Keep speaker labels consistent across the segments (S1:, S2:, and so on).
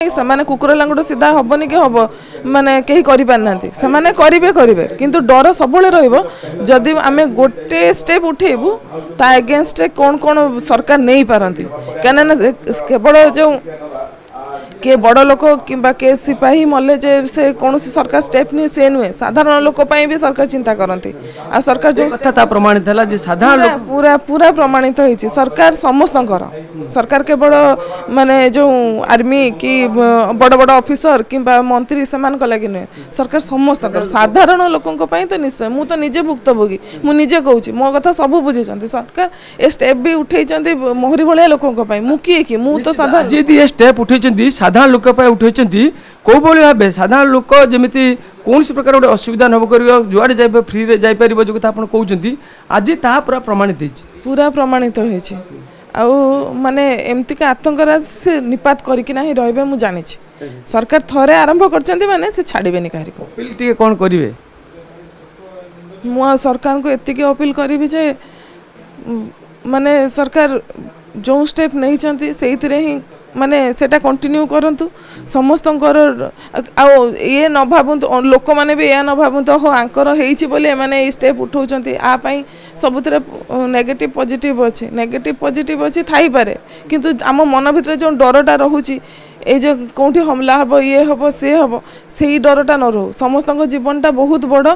S1: ସେମାନେ କୁକୁର ଲାଙ୍ଗୁଡ଼ ସିଧା ହବନି कि हब माने कहीं करि पारना से माने करिवे किंतु डर सबले रहिबो जदि आमे गोटे स्टेप उठेबू ता अगेंस्ट कौन कौन सरकार नहीं पारंती कहना केवल जो किए बड़ लोक कि सिपाही मले जे से कौन सरकार स्टेप नहीं से नुहे साधारण लोक भी सरकार चिंता करती आ सरकार जो
S2: प्रमाणित है साधारण लोक
S1: पूरा पूरा प्रमाणित होती सरकार समस्त सरकार केवल माने जो आर्मी कि बड़ बड़ ऑफिसर कि मंत्री से लगे नुहे सरकार समस्त साधारण लोक तो निश्चय मु तो निजे भुक्तभोगी मुझे कहूँ मो कथा सब बुझे सरकार ए स्टेप भी उठे मोहरी भाया लोक मु किए मु तो साधारण
S2: स्टेप उठे साधारण लोक उठे कौ भाव साधारण लोक जमी कौन प्रकार गोटे असुविधा न कर जुआड़े जाए फ्री रे जापर जो कथा आप कहते आज ता पूरा प्रमाणित
S1: पूरा प्रमाणित हो माने एमती का आतंकराज से निपात करना ही रे मुझे जानी सरकार थरे आरंभ कर माने से छाड़े कहीं
S2: कौन करेंगे
S1: मु सरकार को एति अपील करी जे माने सरकार जो स्टेप नहीं से ही माने सेटा कंटिन्यू करंतु समस्त ये न भावतु लोक मैंने भी यह न भावतु हो आंकर होने माने स्टेप उठाउछंती आ पई सबुतरे नेगेटिव पॉजिटिव अच्छे नेगेटिव पॉजिटिव अच्छे थाई पारे किंतु आम मन भितर जो डरटा रोचे ये जो कौटी हमला हम ये हम सी हम से डरटा न रो समस्त जीवनटा बहुत बड़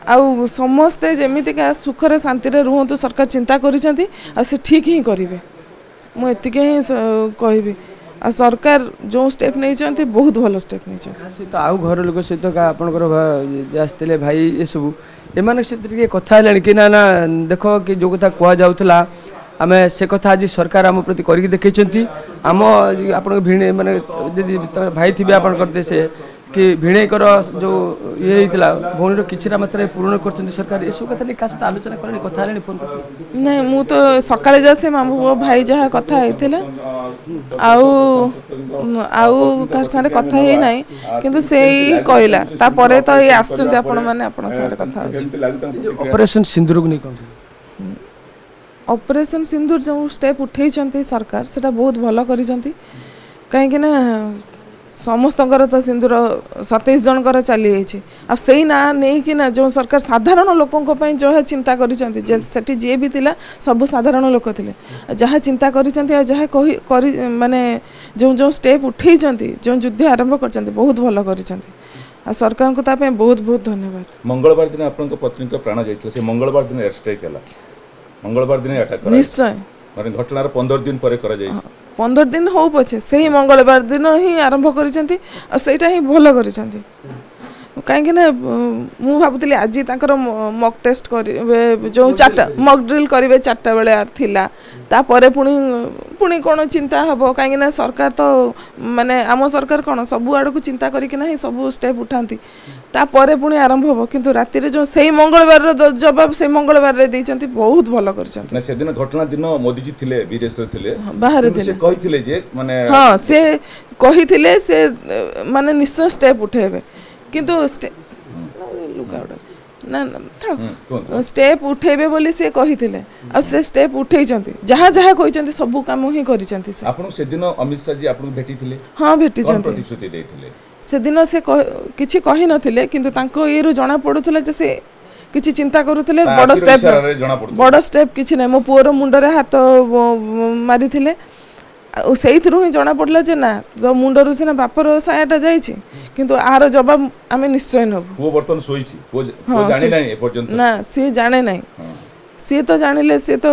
S1: आउ समस्ते जमीतिका सुखरे शांति रुहतु सरकार चिंता करिसेंती आ से ठीक ही करेंगे मुझे ही कहबी आ सरकार जो स्टेप नहीं बहुत भल स्टेप नहीं
S2: तो आउ घर लोक सहित आसते भाई ये सब एम सहित कथा कि ना देख कि जो कथा कह जाऊला आम से कथा आज सरकार आम प्रति करके देखी आम आप माने भाई थे आप से कि भिणेकर जो ये भौणी कि मात्रा पूर्ण कर सरकार ये सब कथा नहीं क्या आलोचना करें कथा फोन कर
S1: नहीं मु तो सकाळे जा से मामू भाई जहाँ कथा होता कार सारे कथा ही नहीं किंतु से ही कहला तापर तो ये आसुंते आपण माने आपण सारे कथा
S2: ऑपरेशन सिंदूर को नहीं कौन
S1: ऑपरेशन सिंदूर जो स्टेप उठे सरकार से बहुत भल कर कहीं समस्त तो सिंदूर 27 जनकर चली जाइए से ना नहीं कि ना जो सरकार साधारण लोकों जो है चिंता करी जी भी थिला सब साधारण लोक थे जहाँ चिंता करी माने जो जो स्टेप उठे जो युद्ध आरंभ कर बहुत भल कर सरकार को तापे बहुत बहुत धन्यवाद।
S3: मंगलवार दिन आपन पत्नी को प्राण जाइए से मंगलवार दिन एयर स्ट्राइक है मंगलवार दिन
S1: निश्चय
S3: माने घटनार 15 दिन पर करा जाइए
S1: 15 दिन हो पछे से ही मंगलवार दिन ही आरंभ करिसेंती आ सेटा ही भल करिसेंती कहीं ना मु भाबुतली आज ताकर मॉक टेस्ट करिवे जो चारटा मॉक ड्रिल करिवे 4टा बेले थिला तापरे पुणी कौन चिंता हम कहीं सरकार तो माने आम सरकार कौन सब आड़ को चिंता करके सब स्टेप उठाती तापर पुणी आरंभ हम किंतु राति जो से मंगलवार जवाब से मंगलवार रे देइचंती बहुत भल कर
S3: से दिन घटना दिन मोदी जी थिले विदेश रे थिले
S1: बाहर थिले
S3: से कहिथिले जे माने
S1: हां से कहिथिले से माने निश्चय स्टेप उठेबे किंतु ना था स्टेप उठेबे बोली से कहिथिले आ से स्टेप उठेइचंती जहाँ जहाँ कहिचंती सब काम ही करिचंती से
S3: आपन से दिन अमित शाह जी आपन भेटिथिले
S1: हां भेटिचंती
S3: प्रतिश्रुति देथिले से
S1: दिन से किछि कहि नथिले किंतु तांको एरु जणा पडुथले जे से किछि चिंता करूथले बड़ स्टेप किछि नै मो पुअर मुंडरे हाथ मारिथिले से ही जना पड़ा जे ना तो मुंडरू सीना बापर सायाटा जाइए किंतु आर जवाब आम निश्चय नबू ना सी जाने ना सी तो जानिले सी तो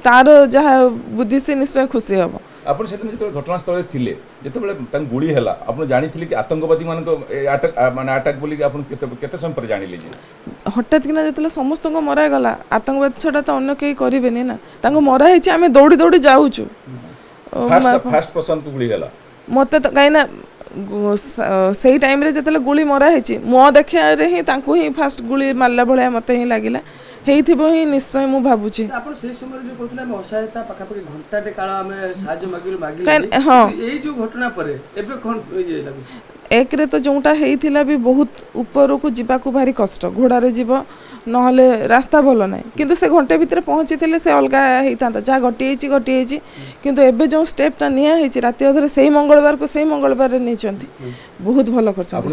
S1: तार जहाँ बुद्धि से निश्चय खुशी हम
S3: आपन से दिन घटनास्थल थिले जेतेबेले तंग गुली हैला आपन जानिथिले कि आतंकवादी मानको अटैक माने अटैक बोली आपन केते समय पर जानिले जे
S1: हठात किना जेतेले समस्त को मरा गला आतंकवादी छडा तो अन्य केही करिबेनी ना तांको मरा हेछि आमे दौड़ी दौड़ी जाउछु
S3: फास्ट पर्सन को गुली हैला
S1: मते तो काई ना से टाइम रे जेतेले गुली मरा हेछि मो देखिया रे ही तांको ही फास्ट गुली मारला भलिया मते ही लागिला ହେଇଥିବ ହିଁ ନିଶ୍ଚୟ ମୁଁ ଭାବୁଛି।
S2: ଆପଣ ସେଇ ସମୟରେ ଯୋଉ କହୁଥିଲେ ଆମେ ଅସହାୟତା ପାଖାପାଖି ଘଣ୍ଟାଟେ କାଳ ଆମେ ସାହାଯ୍ୟ ମାଗିଲୁ
S1: ହଁ।
S2: ଏଇ ଯୋଉ ଘଟଣା ପରେ ଏବେ କଣ ଇଏ ଲାଗୁଛି?
S1: ଏକରେ ତ ଯୋଉଟା ହେଇଥିଲା ବି ବହୁତ ଉପରକୁ ଯିବାକୁ ଭାରି କଷ୍ଟ, ଘୋଡ଼ାରେ ଯିବ ନହେଲେ ରାସ୍ତା ଭଲ ନାହିଁ, କିନ୍ତୁ ସେ ଘଣ୍ଟେ ଭିତରେ ପହଞ୍ଚିଥିଲେ ସେ ଅଲଗା ହେଇଥାନ୍ତା, ଯାହା ଘଟି ହେଇଛି। କିନ୍ତୁ ଏବେ ଯେଉଁ ଷ୍ଟେପ୍ଟା ନିଆ ହେଇଛି ରାତି ଅଧରେ ସେଇ ମଙ୍ଗଳବାରକୁ ସେଇ ମଙ୍ଗଳବାରରେ ନେଇଛନ୍ତି, ବହୁତ ଭଲ କରିଛନ୍ତି।